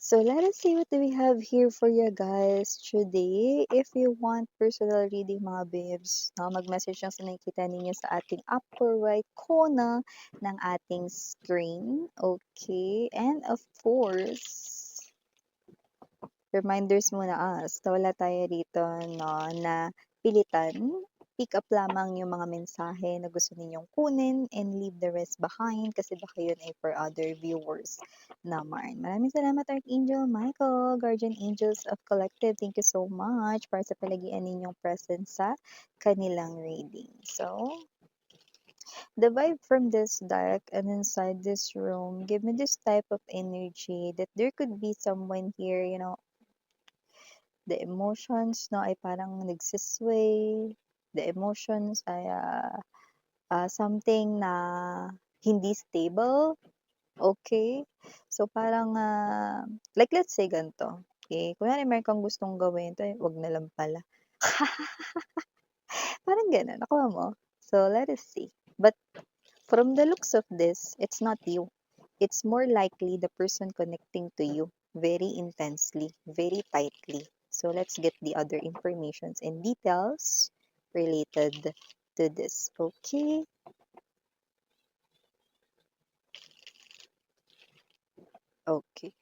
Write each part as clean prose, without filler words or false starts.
So let us see what we have here for you guys today. If you want personal reading mga babes, no, mag-message lang sa nakikita ninyo sa ating upper right corner ng ating screen. Okay, and of course, reminders muna na wala tayo rito no, na pilitan. Pick up lamang yung mga mensahe na gusto ninyong kunin and leave the rest behind kasi baka yun ay for other viewers naman. Maraming salamat Archangel Michael, Guardian Angels of Collective. Thank you so much para sa palagian ninyong presence sa kanilang reading. So, the vibe from this deck and inside this room give me this type of energy that there could be someone here, the emotions no ay parang nagsisway. The emotions ay something na hindi stable. Okay? So parang like let's say ganito. Okay, kunwari meron kang gustong gawin, to wag na lang pala. Parang ganun, nakuha mo? So let us see. But from the looks of this, it's not you. It's more likely the person connecting to you very intensely, very tightly. So let's get the other informations and details related to this. Okay? Okay.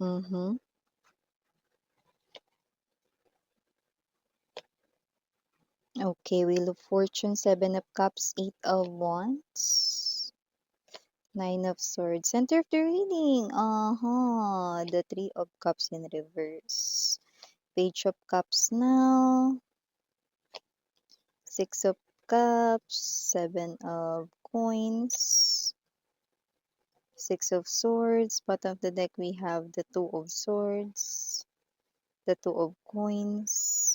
Mm-hmm. Okay, Wheel of Fortune, Seven of Cups, Eight of Wands, Nine of Swords. Center of the reading. Uh-huh. The Three of Cups in reverse. Page of Cups now. Six of Cups, Seven of Coins, Six of Swords. Bottom of the deck we have the Two of Swords, the Two of Coins,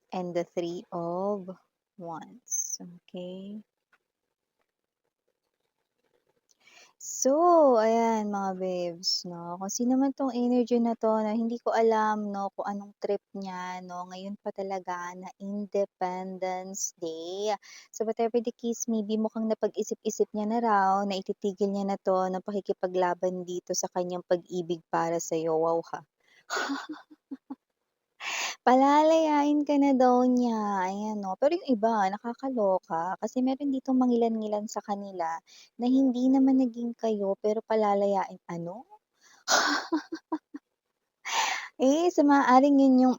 and the Three of Wands. Okay. So, ayan mga babes, no? Kung sino man tong energy na to na hindi ko alam, no, kung anong trip niya, no, ngayon pa talaga na Independence Day. So, whatever the case may be, mukhang napag-isip-isip niya na raw na ititigil niya na to ng pakikipaglaban dito sa kanyang pag-ibig para sa'yo. Wow ha. Palalayain ka na daw niya, ayan 'no. Pero yung iba nakakaloka kasi meron ditong mangilan-ngilan sa kanila na hindi naman naging kayo pero palalayain ano? So maaaring yun yung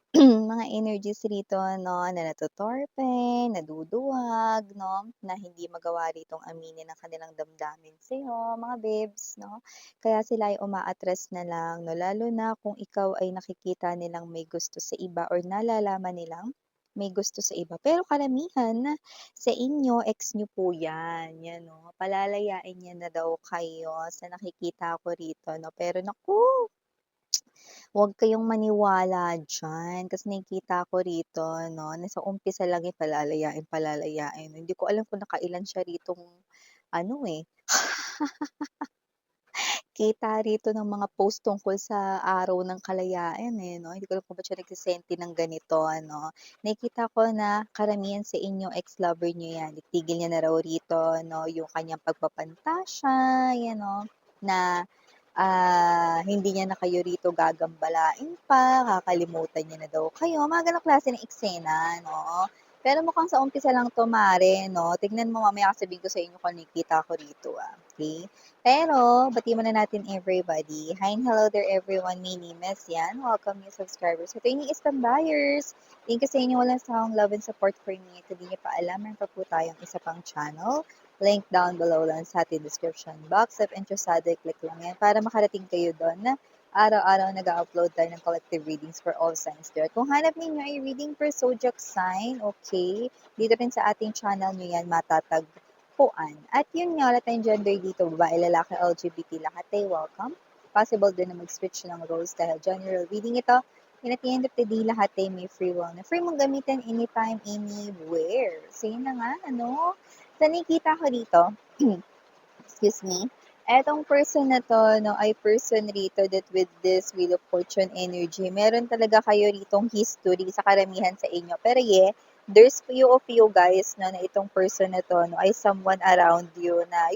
mga energies rito 'no, na natotorpe, naduduwag 'no, na hindi magawa ritong aminin ang kanilang damdamin sa'yo, mga babes 'no. Kaya sila ay umaatras na lang 'no, lalo na kung ikaw ay nakikita nilang may gusto sa iba or nalalaman nilang may gusto sa iba. Pero karamihan sa inyo, ex niyo po 'yan, 'yan 'no. Palalayain niya na daw kayo sa nakikita ko rito 'no. Pero naku, huwag kayong maniwala diyan kasi nakikita ko rito 'no, na sa umpisa lang, palalayain, palalayain. Hindi ko alam kung nakailan siya ritong ano, kita rito ng mga post tungkol sa araw ng kalayaan, 'no. Hindi ko alam kung ba't siya nagsesenti ng ganito ano. Nakikita ko na karamihan sa inyo ex-lover niyo 'yan, itigil niya na raw rito 'no, yung kanyang pagpapantasya, 'yan 'no, na hindi niya na kayo rito gagambalain pa, kakalimutan niya na daw kayo, mga gano'ng klase ng eksena 'no. Pero mukhang sa umpisa lang 'to mare 'no, tignan mo mamaya sasabihin ko sa inyo kung ano nakikita ko rito, okey. Pero batiin muna natin everybody. Hi and hello there everyone, my name is Yan. Welcome new subscribers. Ito yung isang buyers. Thank you sa inyo walang sawang love and support for me. Kung di niyo pa alam, meron pa po tayong isa pang channel. Link down below lang sa ating description box. If interesado, click lang yan para makarating kayo doon na araw-araw nag-upload tayo ng collective readings for all signs there. Kung hanap ninyo ay reading per zodiac sign, okay, dito rin sa ating channel nyo yan matatagpuan. At yun nga, wala tayong gender dito, babae, lalaki, LGBT, lahat ay welcome. Possible din na mag-switch ng roles dahil general reading ito. And at the end of the day, lahat ay may free will na free mong gamitin anytime, anywhere. So yun na nga, ano, sa nakikita ko dito, excuse me, Etong person na 'to 'no, ay person rito that with this Wheel of Fortune energy, meron talaga kayo ritong history sa karamihan sa inyo. Pero there's few of you guys 'no, na itong person na 'to 'no, ay someone around you na,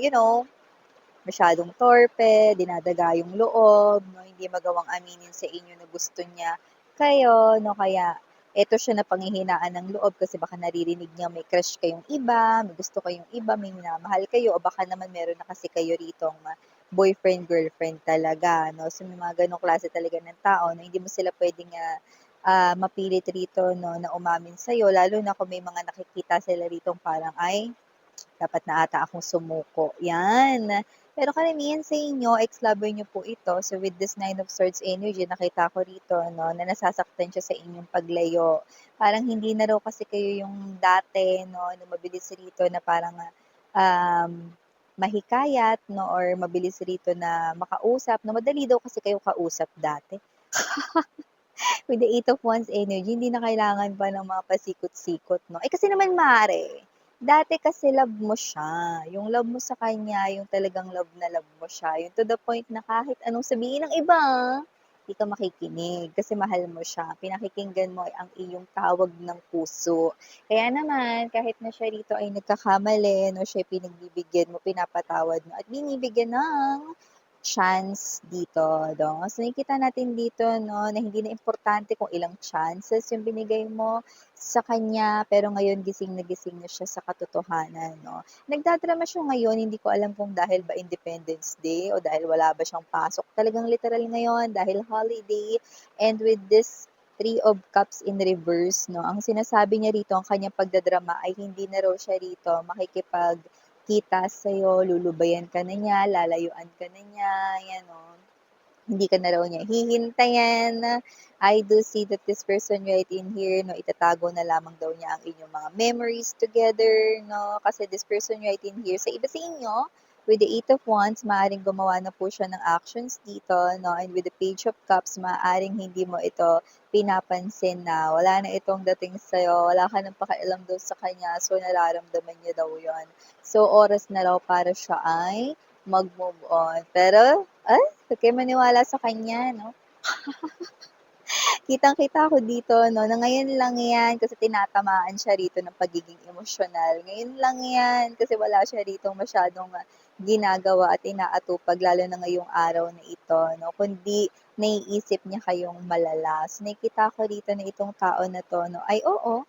masyadong torpe, dinadaga yung loob 'no, hindi magawang aminin sa inyo na gusto niya kayo 'no, kaya eto siya na panghihinaan ng loob kasi baka naririnig niya may crush kayong iba, may gusto kayong iba, may minamahal kayo o baka naman meron na kasi kayo ritong boyfriend, girlfriend talaga 'no. So may mga gano'ng klase talaga ng tao na hindi mo sila puwedeng, mapilit rito 'no na umamin sa'yo lalo na kung may mga nakikita sila ritong parang, "Ay, dapat na ata akong sumuko." 'Yan. Pero karamihan sa inyo, ex-lover niyo po ito. So with this Nine of Swords energy, nakita ko rito 'no, na nasasaktan siya sa inyong paglayo. Parang hindi na raw kasi kayo yung dati 'no, na mabilis rito na parang, um, mahikayat 'no, or mabilis rito na makausap 'no, madali daw kasi kayo kausap dati. With the Eight of Wands energy, hindi na kailangan pa ng mga pasikot-sikot, 'no? Eh, kasi naman mare, dati kasi love mo siya. Yung love mo sa kanya, yung talagang love na love mo siya. Yung to the point na kahit anong sabihin ng iba, hindi ka makikinig kasi mahal mo siya. Pinakikinggan mo ay ang iyong tawag ng puso. Kaya naman, kahit na siya rito ay nagkakamali, no, siya pinagbibigyan mo, pinapatawad mo, at binibigyan ng chance dito, 'no? So, nakikita natin dito 'no, na hindi na importante kung ilang chances yung binigay mo sa kanya, pero ngayon gising na siya sa katotohanan 'no. Nagdadrama siya ngayon, hindi ko alam kung dahil ba Independence Day o dahil wala ba siyang pasok talagang literal ngayon dahil holiday, and with this Three of Cups in reverse 'no, ang sinasabi niya rito ang kanyang pagdadrama ay hindi na raw siya rito makikipagkita sa'yo, lulubayan ka na niya, lalayuan ka na niya, 'yan 'no. Hindi ka na raw niya hihintayin. I do see that this person right in here 'no, itatago na lamang daw niya ang inyong mga memories together 'no, kasi this person right in here sa iba sa inyo, with the Eight of Wands, maaaring gumawa na po siya ng actions dito 'no, and with the Page of Cups, maaaring hindi mo ito pinapansin na wala na itong dating sa'yo, wala ka ng pakialam daw sa kanya, so nararamdaman niya daw 'yon. So oras na raw para siya ay mag-move on. Pero, huwag kayong maniwala sa kanya 'no. Kitang-kita ko dito 'no, na ngayon lang 'yan kasi tinatamaan siya rito ng pagiging emosyonal. Ngayon lang 'yan kasi wala siya ritong masyadong, ginagawa at inaatupag lalo na ngayong araw na ito 'no, kundi naiisip niya kayong malala. So, nakikita ko rito na itong tao na 'to 'no, ay oo,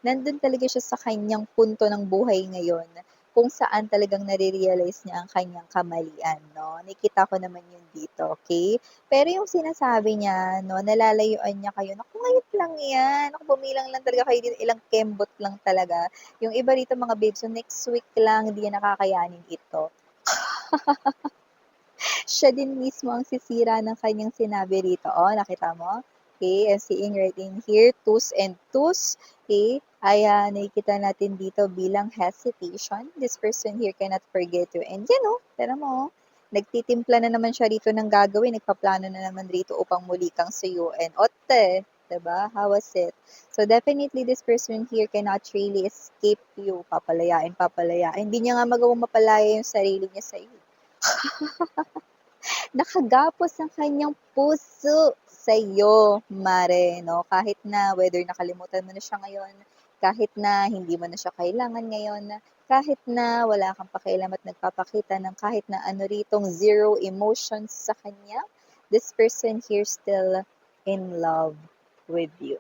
nandun talaga siya sa kanyang punto ng buhay ngayon kung saan talagang nare-realize niya ang kanyang kamalian 'no, nakikita ko naman yun dito, okey? Pero yung sinasabi niya 'no, nalalayuan niya kayo, naku ngayon lang yan, naku bumilang lang talaga kayo dito, ilang kembot lang talaga. Yung iba rito mga babes, so next week lang, hindi niya nakakayanin ito. Siya din mismo ang sisira ng kanyang sinabi rito. Oh, nakita mo? Okay, I'm seeing right in here, twos and twos. Okay, ay nakikita natin dito bilang hesitation. This person here cannot forget you. And yan oh, tara mo, nagtitimpla na naman siya rito ng gagawin, nagpaplano na naman rito upang muli kang suyuin. Otte, diba? How was it? So definitely this person here cannot really escape you. Papalayain, papalayain. Hindi niya nga magawang mapalaya yung sarili niya sa iyo. Nakagapos ang kanyang puso sa'yo, mare, 'no? Kahit na whether nakalimutan mo na siya ngayon, kahit na hindi mo na siya kailangan ngayon, kahit na wala kang pakialam at nagpapakita ng kahit na ano ritong zero emotions sa kanya, this person here still in love with you.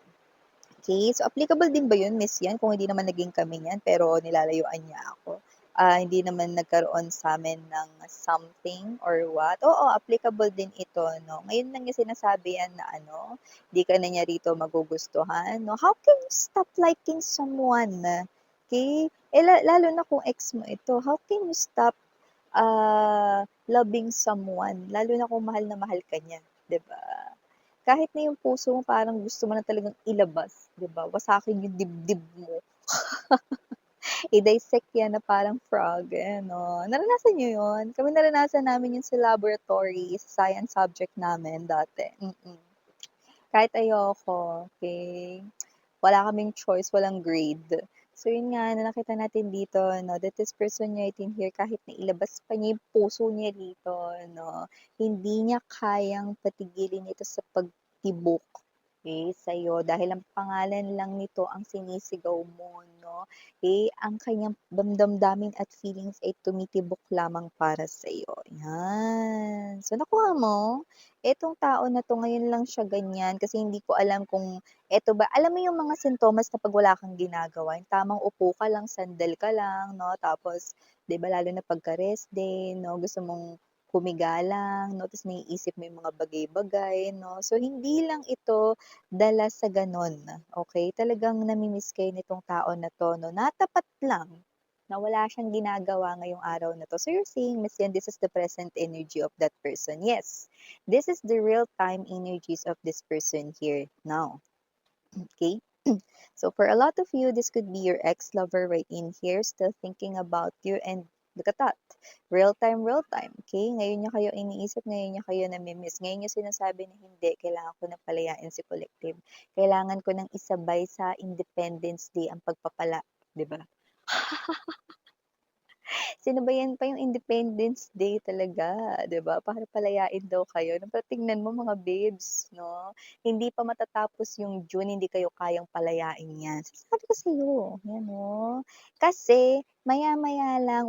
Okay, so applicable din ba yun, Miss Yan, kung hindi naman naging kami niyan pero nilalayuan niya ako? Hindi naman nagkaroon sa'min ng something or what? Oo, applicable din ito 'no. Ngayon lang niya sinasabi yan na ano, 'di ka na niya rito magugustuhan 'no. How can you stop liking someone? Okay, eh, lalo na kung ex mo ito, how can you stop, loving someone lalo na kung mahal na mahal ka niya, 'di ba? Kahit na yung puso mo parang gusto mo na talagang ilabas, 'di ba? Wasakin yung dibdib mo. I-dissect yan na parang frog, ano. Naranasan niyo yun? Kami naranasan namin yun sa laboratory, sa science subject namin dati. Kahit ayoko, okay? Wala kaming choice, walang grade. So yun nga na nakita natin dito 'no, that this person right in here kahit na ilabas pa niya yung puso niya dito 'no, hindi niya kayang patigilin ito sa pagtibok, okey, sa'yo dahil ang pangalan lang nito ang sinisigaw mo 'no, ang kanyang damdamin at feelings ay tumitibok lamang para sa'yo, 'yan. So nakuha mo? Etong tao na 'to ngayon lang siya ganyan kasi hindi ko alam kung eto ba alam mo yung mga sintomas na 'pag wala kang ginagawa, yung tamang upo ka lang, sandal ka lang 'no, tapos 'di ba lalo na pagka rest day 'no, gusto mong humiga lang 'no, ta's naiisip mo yung mga bagay-bagay 'no. So hindi lang ito dala sa gano'n, okey? Talagang nami-miss kayo nitong tao na 'to 'no, na tapat lang na wala siyang ginagawa ngayong araw na 'to. So you're saying, Miss Yan, this is the present energy of that person. Yes, this is the real time energies of this person here now. Okay? So for a lot of you, this could be your ex-lover right in here, still thinking about you and look at that. Real time. Okay? Ngayon niya kayo iniisip, ngayon niya kayo namimiss. Ngayon niya sinasabi na hindi, kailangan ko ng palayain si Collective. Kailangan ko ng isabay sa Independence Day ang pagpapala. 'Di ba? Sinabayan pa yung Independence Day talaga, 'di ba? Para palayain daw kayo. Pero tingnan mo mga babes, 'no? Hindi pa matatapos yung June, hindi kayo kayang palayain 'yan. Sabi ko sa'yo, 'yan, oh. Kasi maya-maya lang,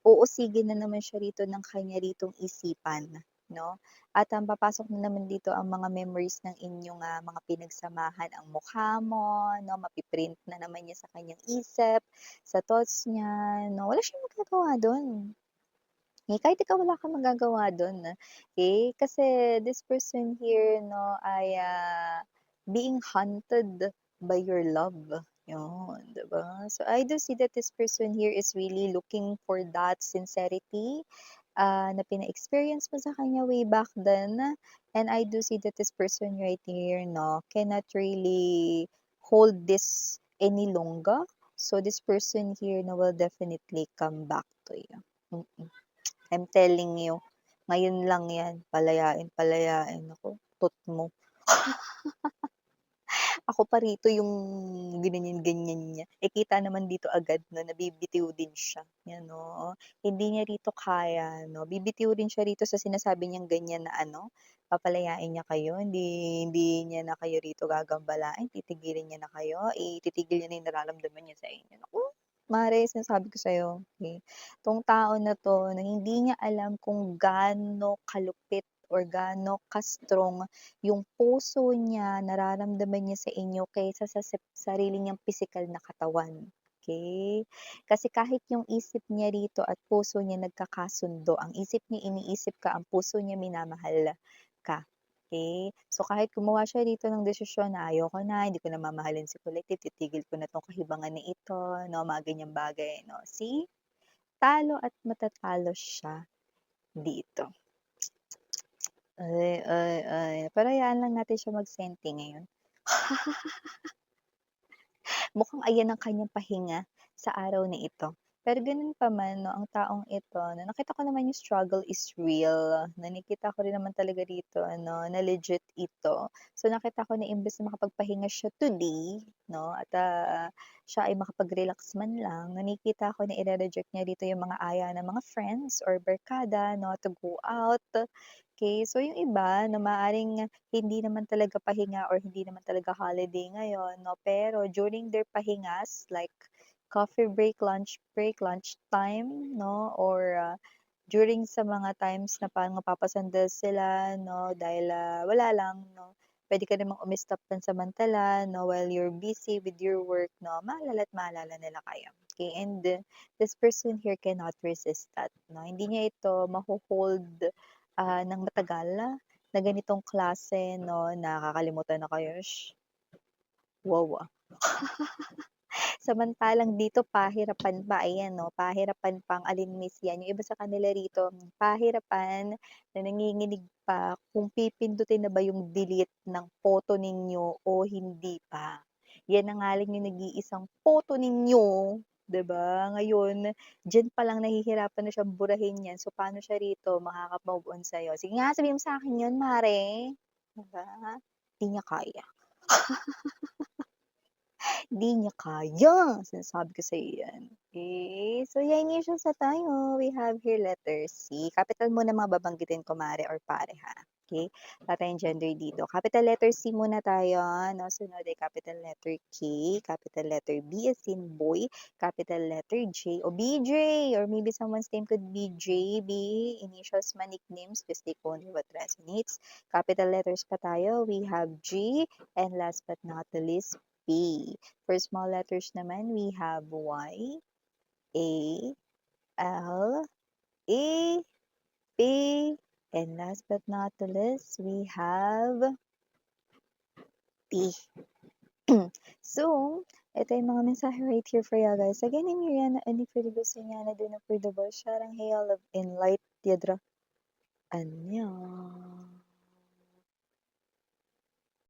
uusigin na naman siya rito ng kanya ritong isipan, 'no? At ang papasok na naman dito ang mga memories ng inyong, mga pinagsamahan, ang mukha mo, 'no? Mapi-print na naman niya sa kanyang isip, sa thoughts niya 'no, wala siyang magagawa dun. Kahit ikaw wala kang magagawa dun, kasi this person here 'no ay, being hunted by your love, yun, 'di ba? So, I do see that this person here is really looking for that sincerity, na pina-experience mo sa kanya way back then, and I do see that this person right here 'no, cannot really hold this any longer. So this person here na will definitely come back to you. Mm. I'm telling you, ngayon lang 'yan, palayain, palayain. Naku, tut mo. Ako pa rito yung ginanyan-ganyan niya, kita naman dito agad na nabibitiw din siya, 'yan oh. Hindi niya rito kaya 'no, bibitiw rin siya rito sa sinasabi niyang ganyan na ano, papalayain niya kayo, hindi hindi niya na kayo rito gagambalain, titigilin niya na kayo, titigil niya na yung nararamdaman niya sa inyo. Naku, mare sinasabi ko sa'yo, 'tong tao na 'to na hindi niya alam kung gaano kalupit or gaano ka-strong yung puso niya, nararamdaman niya sa inyo kaysa sa sarili niyang pisikal na katawan, okey? Kasi kahit yung isip niya rito at puso niya nagkakasundo, ang isip niya iniisip ka, ang puso niya minamahal ka, okey? So, kahit gumawa siya rito ng desisyon na ayoko na, hindi ko na mamahalin si Collective, titigil ko na 'tong kahibangan na ito, 'no, mga ganyang bagay, 'no? See, talo at matatalo siya dito. Ay. Pero hayaan lang natin siya magsenti ngayon. Mukhang ayan ang kanyang pahinga sa araw na ito. Pero gano'n pa man 'no, ang taong ito na nakita ko naman yung struggle is real, na nakita ko rin naman talaga rito ano, na legit ito. So nakita ko na imbes na makapagpahinga siya today 'no, at, siya ay makapag-relax man lang, nakikita ko na ire-reject niya rito yung mga aya ng mga friends or barkada 'no, to go out. Okay, so yung iba na maaaring hindi naman talaga pahinga or hindi naman talaga holiday ngayon 'no, pero during their pahingas like coffee break, lunch break, lunch time 'no, or, during sa mga times na parang mapapasandal sila 'no, dahil, wala lang 'no, puwede ka namang umi-stop pansamantala 'no, while you're busy with your work 'no, maalala't maalala nila kayo. Okay, and this person here cannot resist that 'no, hindi niya ito maho-hold, ng matagal na ganitong klase 'no, nakakalimutan na kayo, wow, Samantalang dito pahirapan pa, ayan 'no, pahirapan pang alinmis 'yan. Yung iba sa kanila rito, pahirapan na nanginginig pa kung pipindutin na ba yung delete ng photo ninyo o hindi pa. 'Yan na nga lang yung nag-iisang photo ninyo, 'di ba? Ngayon, diyan pa lang nahihirapan na siyang burahin 'yan, so paano siya rito makaka-move on sa'yo? Sige nga, sabihin mo sa'kin 'yun mare, 'di ba? 'Di niya kaya. Di niya kaya, sinasabi ko sa'yo yan. Okay, so yan initials na tayo. We have here letter C. Capital muna mga babanggitin ko mare or pare ha. Okay, wala tayong gender dito. Capital letter C muna tayo, no? Sunod ay capital letter K, capital letter B as in boy, capital letter J o BJ, or maybe someone's name could be JB. Initials man, nicknames, just take only what resonates. Capital letters pa tayo. We have G, and last but not the least, P. For small letters naman, we have Y, A, L, E, P, and last but not the least, we have T. So, ito yung mga mensahe right here for you guys. Again, I'm Miriana, and if you gusto niya na din for the boss, sharing hey, love and light, yadra. Annyeong.